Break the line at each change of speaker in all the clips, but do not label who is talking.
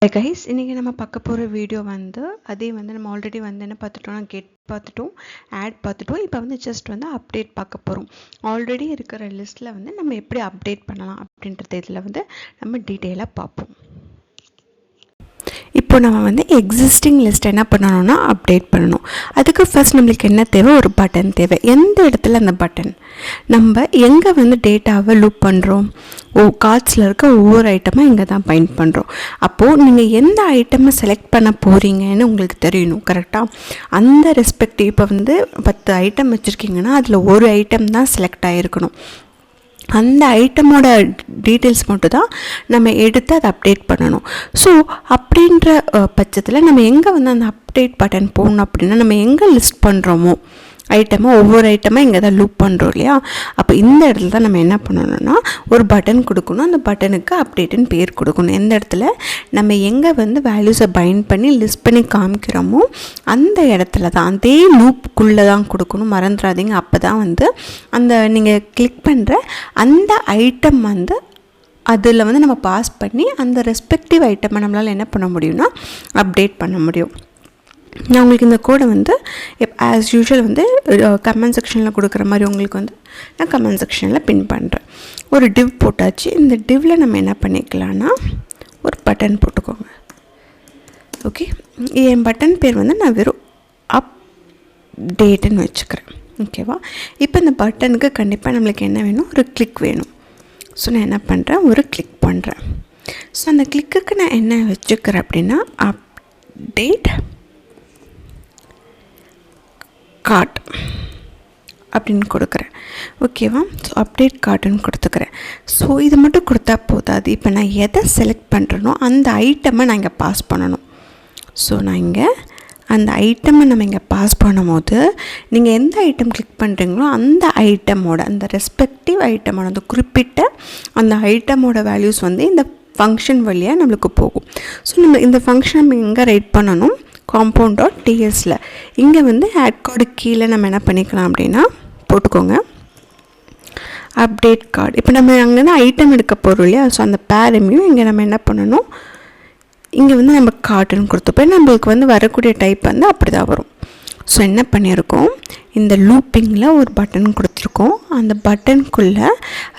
Hi guys, இன்றைக்கி நம்ம பார்க்க போகிற வீடியோ அதே நம்ம ஆல்ரெடி என்ன பார்த்துட்டோம்னா கெட் பார்த்துட்டோம், ஆட் பார்த்துட்டோம். இப்போ ஜஸ்ட் அப்டேட் பார்க்க போகிறோம். ஆல்ரெடி இருக்கிற லிஸ்ட்டில் நம்ம எப்படி அப்டேட் பண்ணலாம் அப்படின்றது இதில் நம்ம டீட்டெயிலாக பார்ப்போம். இப்போ நம்ம எக்ஸிஸ்டிங் லிஸ்ட் என்ன பண்ணணும்னா அப்டேட் பண்ணணும். அதுக்கு ஃபர்ஸ்ட் நம்மளுக்கு என்ன தேவை, ஒரு பட்டன் தேவை. எந்த இடத்துல அந்த பட்டன் நம்ம எங்கே டேட்டாவை லூப் பண்ணுறோம், கார்ட்ஸில் இருக்க ஒவ்வொரு ஐட்டமாக இங்கே தான் பைண்ட் பண்ணுறோம். அப்போது நீங்கள் எந்த ஐட்டமை செலக்ட் பண்ண போகிறீங்கன்னு உங்களுக்கு தெரியணும் கரெக்டாக. அந்த ரெஸ்பெக்டிவ் இப்போ 10 ஐட்டம் வச்சுருக்கீங்கன்னா அதில் ஒரு ஐட்டம் தான் செலக்ட் ஆகிருக்கணும். அந்த ஐட்டமோட டீட்டெயில்ஸ் மட்டும் தான் நம்ம எடுத்து அதை அப்டேட் பண்ணணும். ஸோ அப்படின்ற பட்சத்தில் நம்ம எங்கே அந்த அப்டேட் பட்டன் போகணும் அப்படின்னா, நம்ம எங்கே லிஸ்ட் பண்ணுறோமோ ஐட்டமாக ஒவ்வொரு ஐட்டமாக இங்கே தான் லூப் பண்ணுறோம் இல்லையா. அப்போ இந்த இடத்துல தான் நம்ம என்ன பண்ணணும்னா ஒரு பட்டன் கொடுக்கணும். அந்த பட்டனுக்கு அப்டேட்டுன்னு பேர் கொடுக்கணும். எந்த இடத்துல நம்ம எங்கே வேல்யூஸை பைண்ட் பண்ணி லிஸ்ட் பண்ணி காமிக்கிறோமோ அந்த இடத்துல தான், அதே லூப்புக்குள்ளே தான் கொடுக்கணும், மறந்துடாதீங்க. அப்போ தான் அந்த நீங்கள் கிளிக் பண்ணுற அந்த ஐட்டம் அதில் நம்ம பாஸ் பண்ணி அந்த ரெஸ்பெக்டிவ் ஐட்டமை நம்மளால் என்ன பண்ண முடியும்னா அப்டேட் பண்ண முடியும். நான் உங்களுக்கு இந்த கோடை ஆஸ் யூஷுவல் கமெண்ட் செக்ஷனில் கொடுக்குற மாதிரி உங்களுக்கு நான் கமெண்ட் செக்ஷனில் பின் பண்ணுறேன். ஒரு டிவ் போட்டாச்சு. இந்த டிவ்வில் நம்ம என்ன பண்ணிக்கலாம்னா ஒரு பட்டன் போட்டுக்கோங்க. ஓகே, என் பட்டன் பேர் நான் வெறும் அப்டேட்டுன்னு வச்சுக்கிறேன். ஓகேவா. இப்போ இந்த பட்டனுக்கு கண்டிப்பாக நம்மளுக்கு என்ன வேணும், ஒரு கிளிக் வேணும். ஸோ நான் என்ன பண்ணுறேன், ஒரு கிளிக் பண்ணுறேன். ஸோ அந்த கிளிக்குக்கு நான் என்ன வச்சுக்கிறேன் அப்படின்னா அப்டேட் கார்ட் அப்படின்னு கொடுக்குறேன். ஓகேவா. ஸோ அப்டேட் கார்டுன்னு கொடுத்துக்கிறேன். ஸோ இது மட்டும் கொடுத்தா போதாது. இப்போ நான் எதை செலக்ட் பண்ணுறேனோ அந்த ஐட்டமை நான் இங்கே பாஸ் பண்ணணும். ஸோ நான் இங்கே அந்த ஐட்டமை நம்ம இங்கே பாஸ் பண்ணும்போது நீங்கள் எந்த ஐட்டம் கிளிக் பண்ணுறீங்களோ அந்த ஐட்டமோட, அந்த ரெஸ்பெக்டிவ் ஐட்டமோட, அந்த குறிப்பிட்ட அந்த ஐட்டமோட வேல்யூஸ் இந்த ஃபங்க்ஷன் வழியாக நம்மளுக்கு போகும். ஸோ நம்ம இந்த ஃபங்க்ஷன் நம்ம எங்கே ரைட் பண்ணணும், compound.tsல இங்கே ஆட் கார்டு கீழே நம்ம என்ன பண்ணிக்கலாம் அப்படின்னா போட்டுக்கோங்க அப்டேட் கார்டு. இப்போ நம்ம அங்கே ஐட்டம் எடுக்க போகிறோம் இல்லையா. ஸோ அந்த பேரமையும் இங்கே நம்ம என்ன பண்ணணும், இங்கே நம்ம கார்டுன்னு கொடுத்துப்போம். நம்மளுக்கு வரக்கூடிய டைப் அப்படி தான் வரும். ஸோ என்ன பண்ணியிருக்கோம், இந்த லூப்பிங்கில் ஒரு பட்டன் கொடுத்துருக்கோம். அந்த பட்டனுக்குள்ளே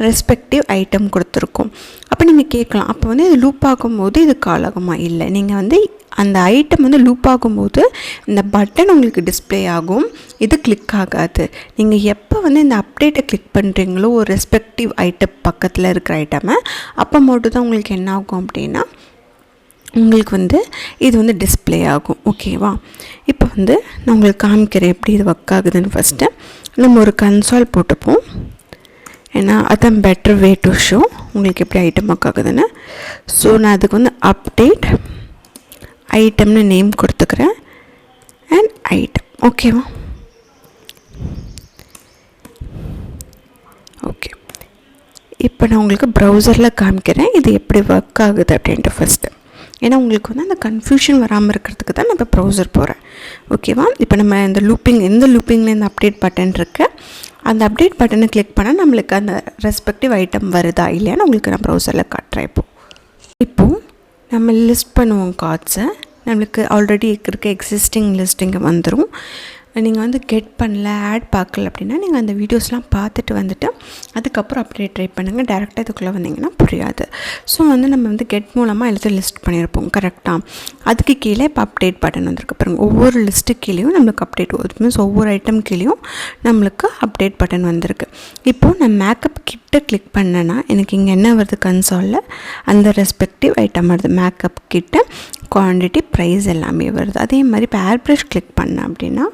ரெஸ்பெக்டிவ் ஐட்டம் கொடுத்துருக்கோம். அப்போ நீங்கள் கேட்கலாம், அப்போ இது லூப் ஆகும்போது இது கால் ஆகுமா? இல்லை, நீங்கள் அந்த ஐட்டம் லூப் ஆகும்போது இந்த பட்டன் உங்களுக்கு டிஸ்பிளே ஆகும், இது கிளிக் ஆகாது. நீங்கள் எப்போ இந்த அப்டேட்டை கிளிக் பண்ணுறீங்களோ ஒரு ரெஸ்பெக்டிவ் ஐட்டம் பக்கத்தில் இருக்கிற ஐட்டமை, அப்போ மட்டும் தான் உங்களுக்கு என்ன ஆகும் அப்படின்னா உங்களுக்கு இது டிஸ்பிளே ஆகும். ஓகேவா. இப்போ நான் உங்களுக்கு காமிக்கிறேன் எப்படி இது ஒர்க் ஆகுதுன்னு. ஃபஸ்ட்டு நம்ம ஒரு கன்சோல் போட்டுப்போம். ஏன்னா அதுதான் பெட்டர் வே டு ஷோ உங்களுக்கு எப்படி ஐட்டம் ஒர்க் ஆகுதுன்னு. ஸோ நான் அதுக்கு அப்டேட் ஐட்டம்னு நேம் கொடுத்துக்கிறேன் அண்ட் ஐட்டம். ஓகேவா. ஓகே, இப்போ நான் உங்களுக்கு ப்ரௌசரில் காமிக்கிறேன் இது எப்படி ஒர்க் ஆகுது அப்படின்ட்டு ஃபஸ்ட்டு. ஏன்னா உங்களுக்கு அந்த கன்ஃபியூஷன் வராமல் இருக்கிறதுக்கு தான் நான் இப்போ ப்ரௌசர் போகிறேன். ஓகேவா. இப்போ நம்ம இந்த லூப்பிங், எந்த லூப்பிங்கில் இந்த அப்டேட் பட்டன் இருக்கு, அந்த அப்டேட் பட்டனை கிளிக் பண்ணால் நம்மளுக்கு அந்த ரெஸ்பெக்டிவ் ஐட்டம் வருதா இல்லையான்னு உங்களுக்கு நான் ப்ரௌசரில் காட்டுறேன். இப்போது நம்ம லிஸ்ட் பண்ணுவோம் கார்ட்ஸை. நம்மளுக்கு ஆல்ரெடி இருக்க எக்ஸிஸ்டிங் லிஸ்ட் இங்கே வந்துடும். நீங்கள் கெட் பண்ணல, ஆட் பார்க்கல அப்படின்னா நீங்கள் அந்த வீடியோஸ்லாம் பார்த்துட்டு அதுக்கப்புறம் அப்படியே ட்ரை பண்ணுங்கள். டேரெக்டாக இதுக்குள்ளே வந்தீங்கன்னா புரியாது. ஸோ நம்ம கெட் மூலமாக எல்லாத்தையும் லிஸ்ட் பண்ணியிருப்போம் கரெக்டாக. அதுக்கு கீழே இப்போ அப்டேட் பட்டன் வந்திருக்கு பாருங்கள். ஒவ்வொரு லிஸ்ட்டு கீழேயும் நம்மளுக்கு அப்டேட் மீன்ஸ் ஒவ்வொரு ஐட்டம் கீழேயும் நம்மளுக்கு அப்டேட் பட்டன் வந்திருக்கு. இப்போது நான் மேக்கப் கிட்டை கிளிக் பண்ணேன்னா எனக்கு இங்கே என்ன வருது, கன்சோலில் அந்த ரெஸ்பெக்டிவ் ஐட்டம் வருது. மேக்கப் கிட்ட குவான்டிட்டி, ப்ரைஸ் எல்லாமே வருது. அதே மாதிரி இப்போ ஏர் ப்ரஷ் கிளிக் பண்ணேன் அப்படின்னா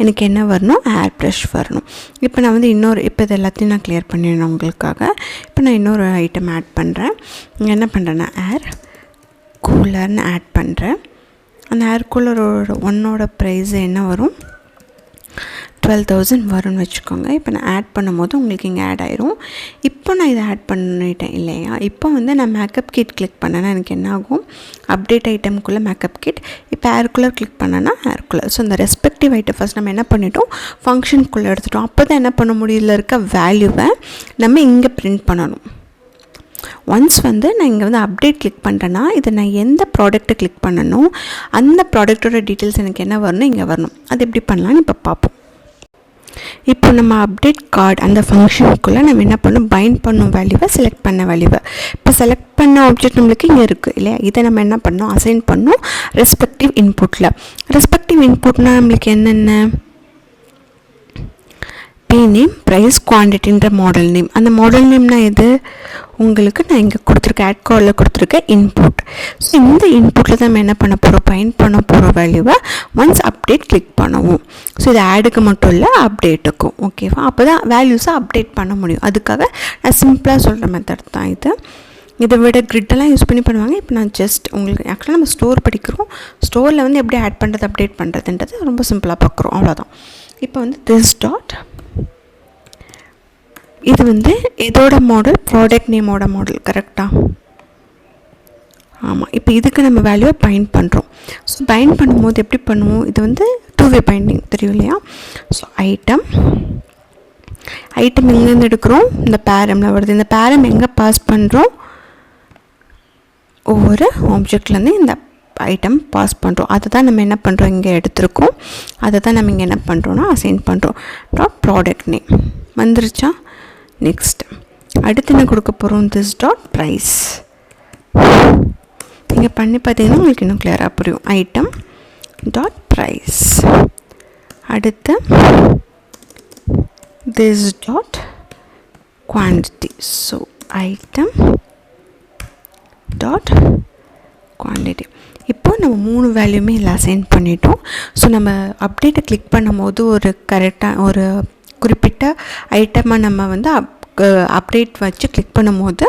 எனக்கு என்ன வரணும், ஏர் ப்ரஷ் வரணும். இப்போ நான் இப்போ இது எல்லாத்தையும் நான் கிளியர் பண்ணிடணும் உங்களுக்காக. இப்போ நான் இன்னொரு ஐட்டம் ஆட் பண்ணுறேன். என்ன பண்ணுறேன்னா ஏர் கூலர்னு ஆட் பண்ணுறேன். அந்த ஏர் கூலரோட ஒன்னோட ப்ரைஸ் என்ன வரும், 12,000 வரும்னு வச்சுக்கோங்க. இப்போ நான் ஆட் பண்ணும்போது உங்களுக்கு இங்கே ஆட் ஆயிரும். இப்போ நான் இதை ஆட் பண்ணிட்டேன் இல்லையா. இப்போ நான் மேக்கப் கிட் கிளிக் பண்ணேன்னா எனக்கு என்ன ஆகும், அப்டேட் ஐட்டமுக்குள்ளே மேக்கப் கிட். இப்போ ஏர் கூலர் கிளிக் பண்ணேன்னா ஏர் கூலர். ஸோ இந்த ரெஸ்பெக்டிவ் ஐட்டம் ஃபஸ்ட் நம்ம என்ன பண்ணிட்டோம், ஃபங்க்ஷனுக்குள்ளே எடுத்துட்டோம். அப்போ தான் என்ன பண்ண முடியும், இதில் இருக்க வேல்யூவை நம்ம இங்கே பிரிண்ட் பண்ணணும். ஒன்ஸ் வந்து நான் இங்கே வந்து அப்டேட் கிளிக் பண்ணுறேன்னா இதை நான் எந்த ப்ராடக்ட்டை கிளிக் பண்ணணும், அந்த ப்ராடக்ட்டோட டீட்டெயில்ஸ் எனக்கு என்ன வரணும், இங்கே வரணும். அது எப்படி பண்ணலான்னு இப்போ பார்ப்போம். இப்போ நம்ம அப்டேட் கார்டு அந்த ஃபங்க்ஷனுக்குள்ளே நம்ம என்ன பண்ணணும், பைண்ட் பண்ணும் வேல்யூவை செலக்ட் பண்ண வேல்யூவை. இப்போ செலக்ட் பண்ண ஆப்ஜெக்ட் நம்மளுக்கு இங்கே இருக்குது இல்லையா, இதை நம்ம என்ன பண்ணணும், அசைன் பண்ணணும் ரெஸ்பெக்டிவ் இன்புட்டில். ரெஸ்பெக்டிவ் இன்புட்னால் நம்மளுக்கு என்னென்ன, பே நேம், ப்ரைஸ், குவான்டிட்டின்ற மாடல் நேம். அந்த மாடல் நேம்னா எது, உங்களுக்கு நான் இங்கே கொடுத்துருக்கேன் ஆட் கார்டில் கொடுத்துருக்கேன் இன்புட். ஸோ இந்த இன்புட்டில் தான் நம்ம என்ன பண்ண போகிறோம், பைண்ட் பண்ண போகிற வேல்யூவை ஒன்ஸ் அப்டேட் கிளிக் பண்ணுவோம். ஸோ இது ஆடுக்கு மட்டும் இல்லை அப்டேட்டுக்கும். ஓகேவா, அப்போ தான் வேல்யூஸை அப்டேட் பண்ண முடியும். அதுக்காக நான் சிம்பிளாக சொல்கிற மெத்தட் தான் இது. இதை விட கிரிட்டெல்லாம் யூஸ் பண்ணி பண்ணுவாங்க. இப்போ நான் ஜஸ்ட் உங்களுக்கு ஆக்சுவலாக நம்ம ஸ்டோர் படிக்கிறோம், ஸ்டோரில் வந்து எப்படி ஆட் பண்ணுறது அப்டேட் பண்ணுறதுன்றது ரொம்ப சிம்பிளாக பார்க்குறோம், அவ்வளோதான். இப்போ வந்து திஸ் டாட், இது வந்து இதோட மாடல் ப்ராடக்ட் நேமோட மாடல், கரெக்டாக? ஆமாம். இப்போ இதுக்கு நம்ம வேல்யூவை பைண்ட் பண்ணுறோம். ஸோ பைண்ட் பண்ணும்போது எப்படி பண்ணுவோம், இது வந்து 2-வே பைண்டிங் தெரியும் இல்லையா. ஸோ ஐட்டம் எங்கேருந்து எடுக்கிறோம், இந்த பேரமில் வருது. இந்த பேரம் எங்கே பாஸ் பண்ணுறோம், ஒவ்வொரு ஆப்ஜெக்ட்லேருந்து இந்த ஐட்டம் பாஸ் பண்ணுறோம். அதை தான் நம்ம என்ன பண்ணுறோம், இங்கே எடுத்துருக்கோம். அதை தான் நம்ம இங்கே என்ன பண்ணுறோன்னா அசைன் பண்ணுறோம். ப்ராடக்ட் நேம் வந்துருச்சா. நெக்ஸ்ட் அடுத்து என்ன கொடுக்க போகிறோம், திஸ் டாட் ப்ரைஸ். நீங்கள் பண்ணி பார்த்தீங்கன்னா உங்களுக்கு இன்னும் கிளியராக புரியும். Item dot price. அடுத்து this dot quantity. So item dot quantity. இப்போ நம்ம 3 வேல்யூமே இல்லை அசைன் பண்ணிட்டோம். ஸோ நம்ம அப்டேட்டை கிளிக் பண்ணும்போது ஒரு கரெக்டாக ஒரு குறிப்பிட்ட ஐட்டமை நம்ம வந்து அப்டேட் வச்சு கிளிக் பண்ணும்போது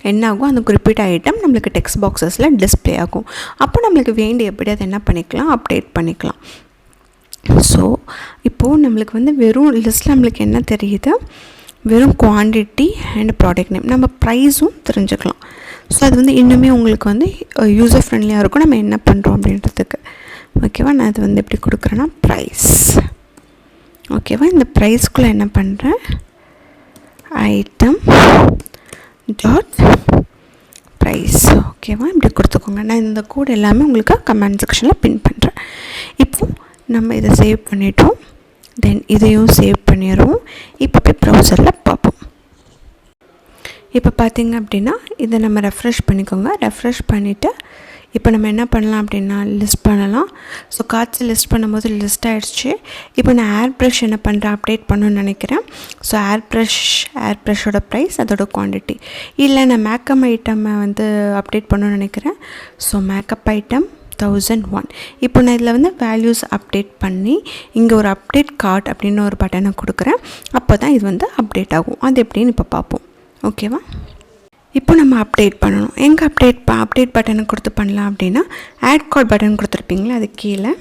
என்ன ஆகும், அந்த குறிப்பிட்ட ஐட்டம் நம்மளுக்கு டெக்ஸ்ட் பாக்ஸஸில் டிஸ்பிளே ஆகும். அப்போ நம்மளுக்கு வேண்டிய எப்படி அதை என்ன பண்ணிக்கலாம், அப்டேட் பண்ணிக்கலாம். ஸோ இப்போது நம்மளுக்கு வந்து வெறும் லிஸ்ட்டில் நம்மளுக்கு என்ன தெரியுது, வெறும் குவான்டிட்டி அண்ட் ப்ராடக்ட் நேம். நம்ம ப்ரைஸும் தெரிஞ்சுக்கலாம். ஸோ அது வந்து இன்னுமே உங்களுக்கு வந்து யூசர் ஃப்ரெண்ட்லியாக இருக்கும் நம்ம என்ன பண்ணுறோம் அப்படின்றதுக்கு. ஓகேவா, நான் அது வந்து எப்படி கொடுக்குறேன்னா ப்ரைஸ். ஓகேவா, இந்த ப்ரைஸ்க்குள்ளே என்ன பண்ணுறேன், ஐட்டம் டாட் ப்ரைஸ். ஓகேவா, இப்படி கொடுத்துக்கோங்க. நான் இந்த கோட் எல்லாமே உங்களுக்கு கமெண்ட் செக்ஷனில் பின் பண்ணுறேன். இப்போது நம்ம இதை சேவ் பண்ணிட்டோம். தென் இதையும் சேவ் பண்ணிடுவோம். இப்போ போய் ப்ரௌசரில் பார்ப்போம். இப்போ பார்த்திங்க அப்படின்னா இதை நம்ம ரெஃப்ரெஷ் பண்ணிக்கோங்க. ரெஃப்ரெஷ் பண்ணிவிட்டு இப்போ நம்ம என்ன பண்ணலாம் அப்படின்னா லிஸ்ட் பண்ணலாம். ஸோ கார்ட்ஸ் லிஸ்ட் பண்ணும்போது லிஸ்ட் ஆகிடுச்சு. இப்போ நான் ஏர் ப்ரஷ் என்ன பண்ணுறேன், அப்டேட் பண்ணணும்னு நினைக்கிறேன். ஸோ ஏர் ப்ரஷோட ப்ரைஸ், அதோட குவான்டிட்டி. இல்லை நான் மேக்கப் ஐட்டமை வந்து அப்டேட் பண்ணணும்னு நினைக்கிறேன். So makeup item 1001. இப்போ நான் இதில் வந்து வேல்யூஸ் அப்டேட் பண்ணி இங்கே ஒரு அப்டேட் கார்ட் அப்படின்னு ஒரு பட்டனை கொடுக்குறேன். அப்போ தான் இது வந்து அப்டேட் ஆகும். அது எப்படின்னு இப்போ பார்ப்போம். ஓகேவா, இப்போ நம்ம அப்டேட் பண்ணணும். எங்கே அப்டேட் பட்டனை கொடுத்து பண்ணலாம் அப்படின்னா ஆட் கார்ட் பட்டன் கொடுத்துருப்பீங்களா, அது கீழே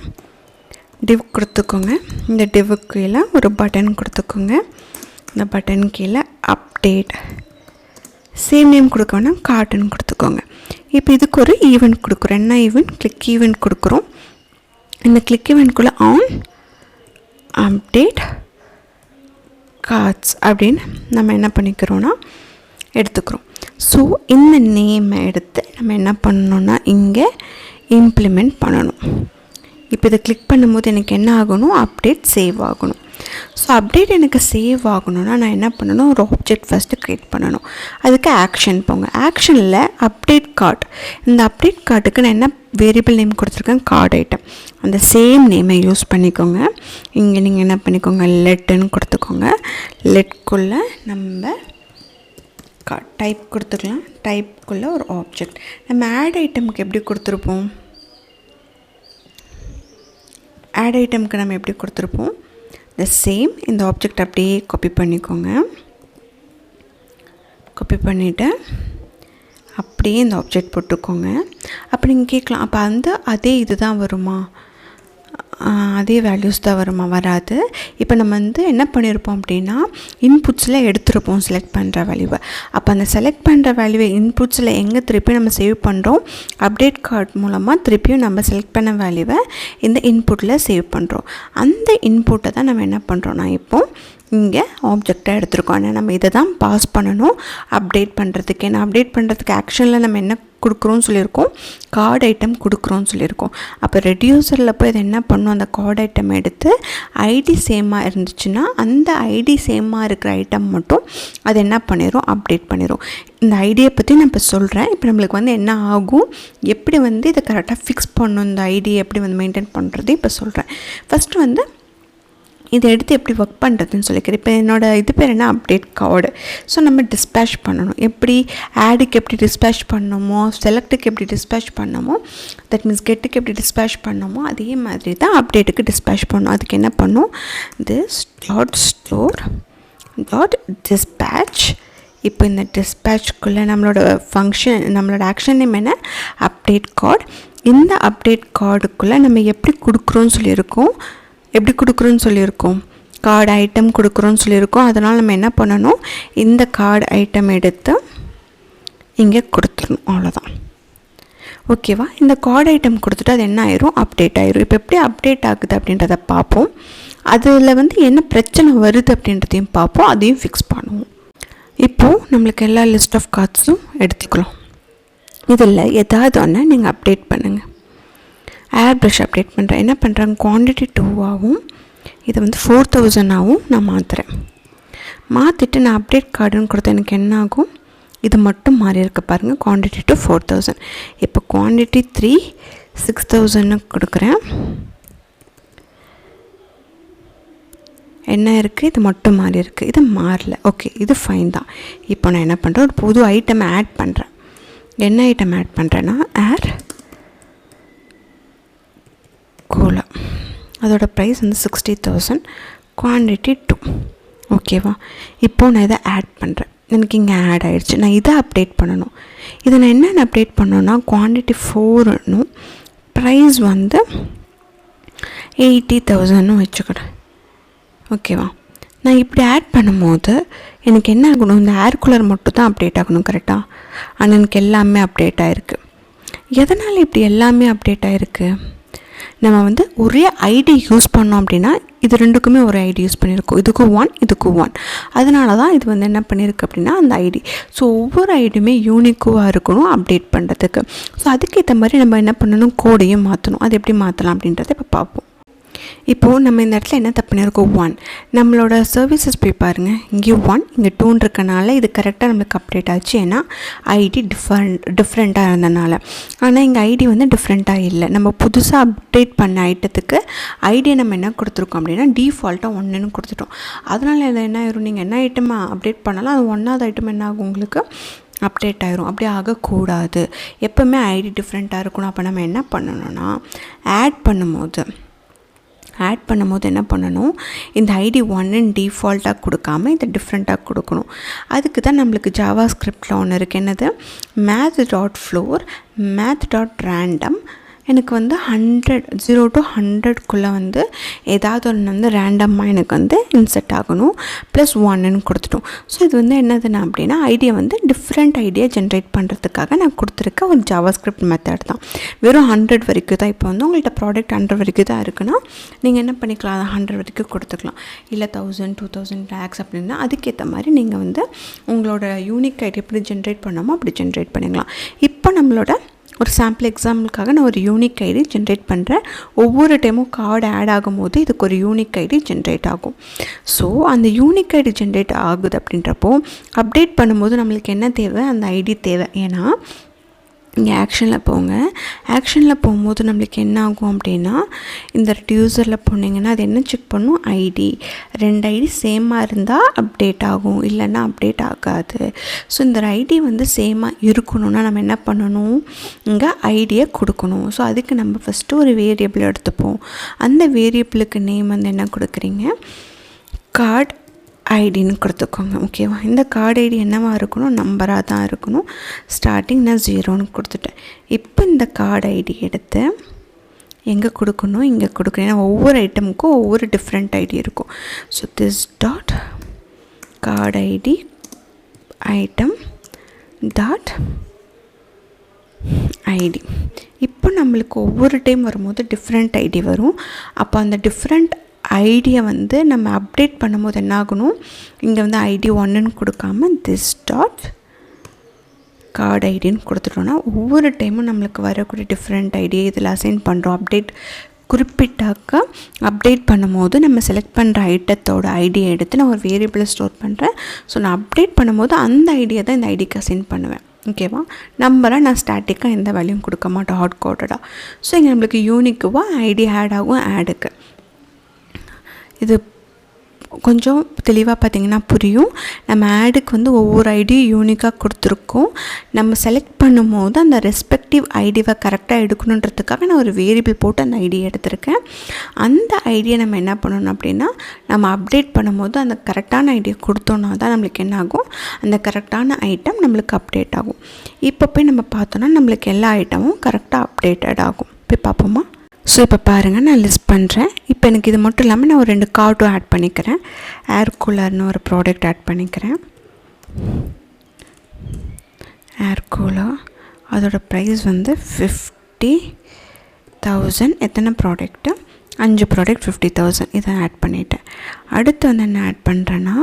டிவ் கொடுத்துக்கோங்க. இந்த டிவ்வுக்கு கீழே ஒரு பட்டன் கொடுத்துக்கோங்க. இந்த பட்டன் கீழே அப்டேட், சேம் நேம் கொடுக்க வேணாம், கார்ட்டுன்னு கொடுத்துக்கோங்க. இப்போ இதுக்கு ஒரு ஈவெண்ட் கொடுக்குறோம். என்ன ஈவெண்ட், கிளிக் ஈவெண்ட் கொடுக்குறோம். இந்த கிளிக் ஈவெண்ட்குள்ளே ஆன் அப்டேட் கார்ட்ஸ் அப்படின்னு நம்ம என்ன பண்ணிக்கிறோன்னா எடுத்துக்கிறோம். ஸோ இந்த நேமை எடுத்து நம்ம என்ன பண்ணணுன்னா இங்கே இம்ப்ளிமெண்ட் பண்ணணும். இப்போ இதை கிளிக் பண்ணும்போது எனக்கு என்ன ஆகணும், அப்டேட் சேவ் ஆகணும். ஸோ அப்டேட் எனக்கு சேவ் ஆகணும்னா நான் என்ன பண்ணணும், ஒரு ஆப்ஜெக்ட் ஃபஸ்ட்டு க்ரியேட் பண்ணணும். அதுக்கு ஆக்ஷன் போங்க. ஆக்ஷனில் அப்டேட் கார்ட், இந்த அப்டேட் கார்டுக்கு நான் என்ன வேரியபிள் நேம் கொடுத்துருக்கேன், கார்டு ஐட்டம். அந்த சேம் நேமை யூஸ் பண்ணிக்கோங்க. இங்கே நீங்கள் என்ன பண்ணிக்கோங்க, லெட்டுன்னு கொடுத்துக்கோங்க. லெட்குள்ளே நம்ம டைப் கொடுத்துக்கலாம். டைப்புக்குள்ளே ஒரு ஆப்ஜெக்ட். நம்ம ஆட் ஐட்டமுக்கு எப்படி கொடுத்துருப்போம், ஆட் ஐட்டமுக்கு நம்ம எப்படி கொடுத்துருப்போம், த சேம். இந்த ஆப்ஜெக்ட் அப்படியே காப்பி பண்ணிக்கோங்க. காப்பி பண்ணிவிட்டு அப்படியே இந்த ஆப்ஜெக்ட் போட்டுக்கோங்க. அப்போ நீங்கள் கேட்கலாம், அப்போ வந்து அதே இது தான் வருமா, அதே வேல்யூஸ் தான் வருமா, வராது. இப்போ நம்ம வந்து என்ன பண்ணியிருப்போம் அப்படின்னா இன்புட்ஸில் எடுத்துருப்போம் செலக்ட் பண்ணுற வேல்யூவை. அப்போ அந்த செலக்ட் பண்ணுற வேல்யூவை இன்புட்ஸில் எங்கே திருப்பியும் நம்ம சேவ் பண்ணுறோம், அப்டேட் கார்ட் மூலமாக திருப்பியும் நம்ம செலக்ட் பண்ண வேல்யூவை இந்த இன்புட்டில் சேவ் பண்ணுறோம். அந்த இன்புட்டை தான் நம்ம என்ன பண்ணுறோன்னா இப்போ இங்கே ஆப்ஜெக்டாக எடுத்துருக்கோம். ஆனால் நம்ம இதை தான் பாஸ் பண்ணணும் அப்டேட் பண்ணுறதுக்கு. ஏன்னா அப்டேட் பண்ணுறதுக்கு ஆக்ஷனில் நம்ம என்ன கொடுக்குறோன்னு சொல்லியிருக்கோம், கார்டு ஐட்டம் கொடுக்குறோன்னு சொல்லியிருக்கோம். அப்போ ரெடியூசரில் போய் இதை என்ன பண்ணணும், அந்த கார்டு ஐட்டம் எடுத்து ஐடி சேமாக இருந்துச்சுன்னா அந்த ஐடி சேமாக இருக்கிற ஐட்டம் மட்டும் அது என்ன பண்ணிடும், அப்டேட் பண்ணிடும். இந்த ஐடியை பற்றி நான் இப்போ சொல்கிறேன். இப்போ நம்மளுக்கு வந்து என்ன ஆகும், எப்படி வந்து இதை கரெக்டாக ஃபிக்ஸ் பண்ணணும், இந்த ஐடியை எப்படி வந்து மெயின்டைன் பண்ணுறது இப்போ சொல்கிறேன். ஃபஸ்ட்டு வந்து இதை எடுத்து எப்படி ஒர்க் பண்ணுறதுன்னு சொல்லிக்கிறேன். இப்போ என்னோடய இது பேர் என்ன, அப்டேட் கார்டு. ஸோ நம்ம டிஸ்பேச் பண்ணணும். எப்படி ஆடுக்கு எப்படி டிஸ்பேச் பண்ணணுமோ, செலக்ட்டுக்கு எப்படி டிஸ்பேச் பண்ணணுமோ, தட் மீன்ஸ் கெட்டுக்கு எப்படி டிஸ்பேச் பண்ணணுமோ அதே மாதிரி தான் அப்டேட்டுக்கு டிஸ்பேச் பண்ணணும். அதுக்கு என்ன பண்ணும், this dot store dot dispatch. இப்போ இந்த டிஸ்பேச்சுக்குள்ளே நம்மளோட ஃபங்க்ஷன், நம்மளோட ஆக்ஷன் நேம் என்ன, அப்டேட் கார்டு. இந்த அப்டேட் கார்டுக்குள்ளே நம்ம எப்படி கொடுக்குறோன்னு சொல்லியிருக்கோம், கார்டு ஐட்டம் கொடுக்குறோன்னு சொல்லியிருக்கோம். அதனால் நம்ம என்ன பண்ணணும், இந்த கார்டு ஐட்டம் எடுத்து இங்கே கொடுத்துடணும், அவ்வளோதான். ஓகேவா? இந்த கார்டு ஐட்டம் கொடுத்துட்டு அது என்ன ஆயிரும், அப்டேட் ஆயிரும். இப்போ எப்படி அப்டேட் ஆகுது அப்படின்றத பார்ப்போம். அதில் வந்து என்ன பிரச்சனை வருது அப்படின்றதையும் பார்ப்போம், அதையும் ஃபிக்ஸ் பண்ணுவோம். இப்போது நம்மளுக்கு எல்லா லிஸ்ட் ஆஃப் கார்ட்ஸும் எடுத்துக்கலாம். இதில் ஏதாவது ஒன்று நீங்கள் அப்டேட் பண்ணுங்கள். ஏர் ப்ரஷ் அப்டேட் பண்ணுறேன். என்ன பண்ணுறேன், குவான்டிட்டி 2 ஆகும், இதை வந்து 4000 ஆகும் நான் மாற்றுறேன். மாற்றிட்டு நான் அப்டேட் கார்டுன்னு கொடுத்தேன். எனக்கு என்ன ஆகும், இது மட்டும் மாறி இருக்க பாருங்கள், குவான்டிட்டி 2 4000. இப்போ குவான்டிட்டி 3 6000 கொடுக்குறேன். என்ன இருக்குது, இது மட்டும் மாறி இருக்குது, இது மாறல. ஓகே, இது ஃபைன் தான். இப்போ நான் என்ன பண்ணுறேன், ஒரு புது ஐட்டம் ஆட் பண்ணுறேன். என்ன ஐட்டம் ஆட் பண்ணுறேன்னா, ஏர் கோலா. அதோட ப்ரைஸ் வந்து 60,000, குவான்டிட்டி 2. ஓகேவா? இப்போது நான் இதை ஆட் பண்ணுறேன். எனக்கு இங்கே ஆட் ஆகிடுச்சு. நான் இதை அப்டேட் பண்ணணும். இதை நான் என்னென்ன அப்டேட் பண்ணணுன்னா, குவான்டிட்டி 4னும் ப்ரைஸ் வந்து 80,000 வச்சுக்கிறேன். ஓகேவா? நான் இப்படி ஆட் பண்ணும்போது எனக்கு என்ன ஆகணும், இந்த ஏர் கூலர் மட்டும் தான் அப்டேட் ஆகணும் கரெக்டாக. ஆனால் எனக்கு எல்லாமே அப்டேட் ஆகிருக்கு. எதனால் இப்படி எல்லாமே அப்டேட் ஆகிருக்கு, நம்ம வந்து ஒரே ஐடி யூஸ் பண்ணோம் அப்படின்னா இது ரெண்டுக்குமே ஒரு ஐடி யூஸ் பண்ணியிருக்கோம், இதுக்கும் 1 இதுக்கும் 1. அதனால தான் இது வந்து என்ன பண்ணியிருக்கு அப்படின்னா அந்த ஐடி. ஸோ ஒவ்வொரு ஐடியுமே யூனிக்காக இருக்கணும் அப்டேட் பண்ணுறதுக்கு. ஸோ அதுக்கேற்ற மாதிரி நம்ம என்ன பண்ணணும், கோடையும் மாற்றணும். அது எப்படி மாற்றலாம் அப்படின்றத இப்போ பார்ப்போம். இப்போது நம்ம இந்த இடத்துல என்ன தப்பு பண்ணியிருக்கோம், 1. நம்மளோட சர்வீசஸ் போய் பாருங்கள், இங்கே 1 இங்கே 2 இருக்கனால இது கரெக்டாக நம்மளுக்கு அப்டேட் ஆச்சு. ஏன்னா ஐடி டிஃப்ரெண்ட்டாக இருந்தனால. ஆனால் இங்கே ஐடி வந்து டிஃப்ரெண்ட்டாக இல்லை. நம்ம புதுசாக அப்டேட் பண்ண ஐட்டத்துக்கு ஐடியை நம்ம என்ன கொடுத்துருக்கோம் அப்படின்னா டிஃபால்ட்டாக 1ன்னு கொடுத்துட்டோம். அதனால் இது என்ன ஆயிரும், நீங்கள் என்ன ஐட்டமாக அப்டேட் பண்ணாலும் அது 1வது ஐட்டம் என்ன ஆகும், உங்களுக்கு அப்டேட் ஆயிரும். அப்படி ஆகக்கூடாது. எப்போவுமே ஐடி டிஃப்ரெண்ட்டாக இருக்கணும். அப்போ நம்ம என்ன பண்ணணும்னா, ஆட் பண்ணும்போது என்ன பண்ணணும், இந்த ஐடி 1ன்னு டிஃபால்ட்டாக கொடுக்காமல் இதை டிஃப்ரெண்ட்டாக கொடுக்கணும். அதுக்கு தான் நம்மளுக்கு ஜாவா ஸ்கிரிப்டில் ஒன்று இருக்குது. என்னது, math.floor math.random. எனக்கு வந்து 0 to 100க்குள்ளே வந்து ஏதாவது ஒன்று வந்து ரேண்டமாக எனக்கு வந்து இன்செர்ட் ஆகணும். +1ன்னு கொடுத்துட்டோம். ஸோ இது வந்து என்னதுன்னா அப்படின்னா ஐடியா வந்து டிஃப்ரெண்ட் ஐடியா ஜென்ரேட் பண்ணுறதுக்காக நான் கொடுத்துருக்க ஒரு ஜாவா ஸ்கிரிப்ட் மெத்தட் தான். வெறும் 100 வரைக்கும் தான். இப்போ வந்து உங்கள்கிட்ட ப்ராடக்ட் 100 வரைக்கும் தான் இருக்குன்னா நீங்கள் என்ன பண்ணிக்கலாம், அதை 100 வரைக்கும் கொடுத்துக்கலாம். இல்லை 1000 2000 lakhs அப்படின்னா அதுக்கேற்ற மாதிரி நீங்கள் வந்து உங்களோட யூனிக் ஐடி எப்படி ஜென்ரேட் பண்ணாமோ அப்படி ஜென்ரேட் பண்ணிக்கலாம். இப்போ நம்மளோட ஒரு சாம்பிள் எக்ஸாம்பிளுக்காக நான் ஒரு யூனிக் ஐடி ஜென்ரேட் பண்ணுறேன். ஒவ்வொரு டைமும் கார்டு ஆட் ஆகும்போது இதுக்கு ஒரு யூனிக் ஐடி ஜென்ரேட் ஆகும். ஸோ அந்த யூனிக் ஐடி ஜென்ரேட் ஆகுது அப்படின்றப்போ அப்டேட் பண்ணும்போது நம்மளுக்கு என்ன தேவை, அந்த ஐடி தேவை. ஏன்னா இங்கே ஆக்ஷனில் போகும்போது நம்மளுக்கு என்ன ஆகும் அப்படின்னா, இந்த ரெடியூசரில் போனீங்கன்னா அது என்ன செக் பண்ணும், ஐடி 2 ஐடி சேமாக இருந்தால் அப்டேட் ஆகும், இல்லைன்னா அப்டேட் ஆகாது. ஸோ இந்த ஐடி வந்து சேமாக இருக்கணும்னா நம்ம என்ன பண்ணணும், இங்கே ஐடியை கொடுக்கணும். ஸோ அதுக்கு நம்ம ஃபஸ்ட்டு ஒரு வேரியபிள் எடுத்துப்போம். அந்த வேரியபிளுக்கு நேம் வந்து என்ன கொடுக்குறீங்க, கார்டு ஐடின்னு கொடுத்துக்கோங்க. ஓகேவா? இந்த கார்டு ஐடி என்னவாக இருக்கணும், நம்பராக தான் இருக்கணும். ஸ்டார்டிங் நான் 0ன்னு கொடுத்துட்டேன். இப்போ இந்த கார்டு ஐடி எடுத்து எங்கே கொடுக்கணும், இங்கே கொடுக்கணும். ஏன்னா ஒவ்வொரு ஐட்டமுக்கும் ஒவ்வொரு டிஃப்ரெண்ட் ஐடி இருக்கும். So this dot card ID item dot ID. இப்போ நம்மளுக்கு ஒவ்வொரு டைம் வரும்போது டிஃப்ரெண்ட் ஐடி வரும். அப்போ அந்த டிஃப்ரெண்ட் ஐடியை வந்து நம்ம அப்டேட் பண்ணும்போது என்ன ஆகணும், இங்கே வந்து ஐடி 1ன்னு கொடுக்காம திஸ் டாட் கார்டு ஐடின்னு கொடுத்துட்டோன்னா ஒவ்வொரு டைமும் நம்மளுக்கு வரக்கூடிய டிஃப்ரெண்ட் ஐடியை இதில் அசைன் பண்ணுறோம். அப்டேட் குறிப்பிட்டாக்க அப்டேட் பண்ணும்போது நம்ம செலக்ட் பண்ணுற ஐட்டத்தோட ஐடியை எடுத்து நான் ஒரு வேரியபிளை ஸ்டோர் பண்ணுறேன். ஸோ நான் அப்டேட் பண்ணும்போது அந்த ஐடியை தான் இந்த ஐடிக்கு அசைன் பண்ணுவேன். ஓகேவா? நம்பரை நான் ஸ்டாட்டிக்காக எந்த வேல்யூவும் கொடுக்க மாட்டோம், ஹார்ட் கோடடாக. ஸோ இங்கே நம்மளுக்கு யூனிக்குவாக ஐடி ஆட் ஆகும். ஆடுக்கு இது கொஞ்சம் தெளிவாக பார்த்திங்கன்னா புரியும். நம்ம ஆடுக்கு வந்து ஒவ்வொரு ஐடியும் யூனிக்காக கொடுத்துருக்கோம். நம்ம செலக்ட் பண்ணும்போது அந்த ரெஸ்பெக்டிவ் ஐடியை கரெக்டாக எடுக்கணுன்றதுக்காக நான் ஒரு வேரியபிள் போட்டு அந்த ஐடியை எடுத்திருக்கேன். அந்த ஐடியை நம்ம என்ன பண்ணணும் அப்படின்னா, நம்ம அப்டேட் பண்ணும்போது அந்த கரெக்டான ஐடியை கொடுத்தோன்னா தான் நம்மளுக்கு என்ன ஆகும், அந்த கரெக்டான ஐட்டம் நம்மளுக்கு அப்டேட் ஆகும். இப்போ போய் நம்ம பார்த்தோன்னா நம்மளுக்கு எல்லா ஐட்டமும் கரெக்டாக அப்டேட்டட் ஆகும். போய் பார்ப்போமா? ஸோ இப்போ பாருங்கள், நான் லிஸ்ட் பண்ணுறேன். இப்போ எனக்கு இது மட்டும் இல்லாமல் நான் ஒரு 2 கார்டும் ஆட் பண்ணிக்கிறேன். ஏர் கூலர்னு ஒரு ப்ராடக்ட் ஆட் பண்ணிக்கிறேன். ஏர் கூலர், அதோட ப்ரைஸ் வந்து 50,000. எத்தனை ப்ராடக்ட்டு? 5 ப்ராடக்ட் 50,000. இதை ஆட் பண்ணிவிட்டேன். அடுத்து வந்து என்ன ஆட் பண்ணுறேன்னா,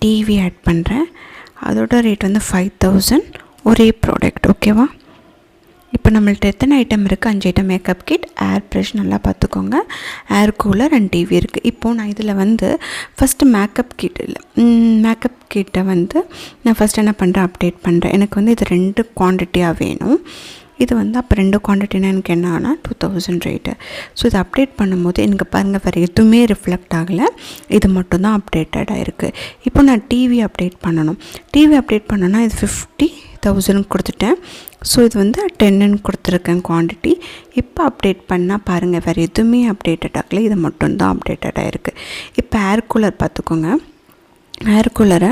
டிவி ஆட் பண்ணுறேன். அதோட ரேட் வந்து 5,000. ஒரே ப்ராடக்ட். ஓகேவா? இப்போ நம்மள்ட்ட எத்தனை ஐட்டம் இருக்குது? 5 ஐட்டம். மேக்கப் கிட், ஏர் ப்ரஷ், நல்லா பார்த்துக்கோங்க, ஏர் கூலர் அண்ட் டிவி இருக்குது. இப்போது நான் இதில் வந்து ஃபஸ்ட்டு மேக்கப் கிட்டை வந்து நான் ஃபஸ்ட் என்ன பண்ணுறேன், அப்டேட் பண்ணுறேன். எனக்கு வந்து இது 2 குவான்டிட்டியாக வேணும். இது வந்து அப்போ 2 குவான்டிட்டினா எனக்கு என்ன ஆனால் 2000 ரேட்டு. ஸோ இதை அப்டேட் பண்ணும்போது எனக்கு பாருங்கள் வேறு எதுவுமே ரிஃப்ளெக்ட் ஆகலை, இது மட்டும்தான் அப்டேட்டடாக இருக்குது. இப்போ நான் டிவி அப்டேட் பண்ணணும். டிவி அப்டேட் பண்ணோன்னா இது 50,000 கொடுத்துட்டேன். ஸோ இது வந்து 10ன்னு கொடுத்துருக்கேன் குவான்டிட்டி. இப்போ அப்டேட் பண்ணால் பாருங்கள் வேறு எதுவுமே அப்டேட்டட் ஆகலை, இது மட்டும்தான் அப்டேட்டடாக இருக்குது. இப்போ ஏர் கூலர் பார்த்துக்கோங்க. ஏர் கூலரை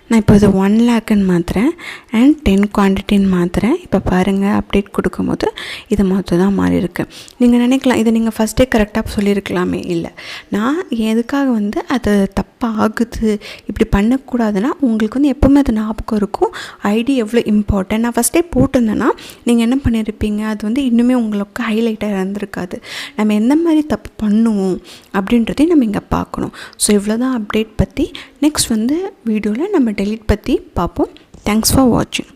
நான் இப்போ இது 1 lakhன்னு மாற்றுறேன் அண்ட் 10 குவான்டிட்டின்னு மாற்றுறேன். இப்போ பாருங்கள் அப்டேட் கொடுக்கும்போது இது மட்டும் தான் மாறி இருக்குது. நீங்கள் நினைக்கலாம் இதை நீங்கள் ஃபஸ்ட்டே கரெக்டாக சொல்லியிருக்கலாமே. இல்லை, நான் எதுக்காக வந்து அது தப்பாக ஆகுது இப்படி பண்ணக்கூடாதுன்னா, உங்களுக்கு வந்து எப்போவுமே அது ஞாபகம் இருக்கும் ஐடி எவ்வளோ இம்பார்ட்டன்ட். நான் ஃபஸ்ட்டே போட்டிருந்தேன்னா நீங்கள் என்ன பண்ணியிருப்பீங்க, அது வந்து இன்னுமே உங்களுக்கு ஹைலைட்டாக இருந்திருக்காது. நம்ம எந்த மாதிரி தப்பு பண்ணுவோம் அப்படின்றதையும் நம்ம இங்கே பார்க்கணும். ஸோ இவ்வளோ தான் அப்டேட் பற்றி. நெக்ஸ்ட் வந்து வீடியோவில் நம்ம டெலீட் பற்றி பார்ப்போம். தேங்க்ஸ் ஃபார் வாட்சிங்.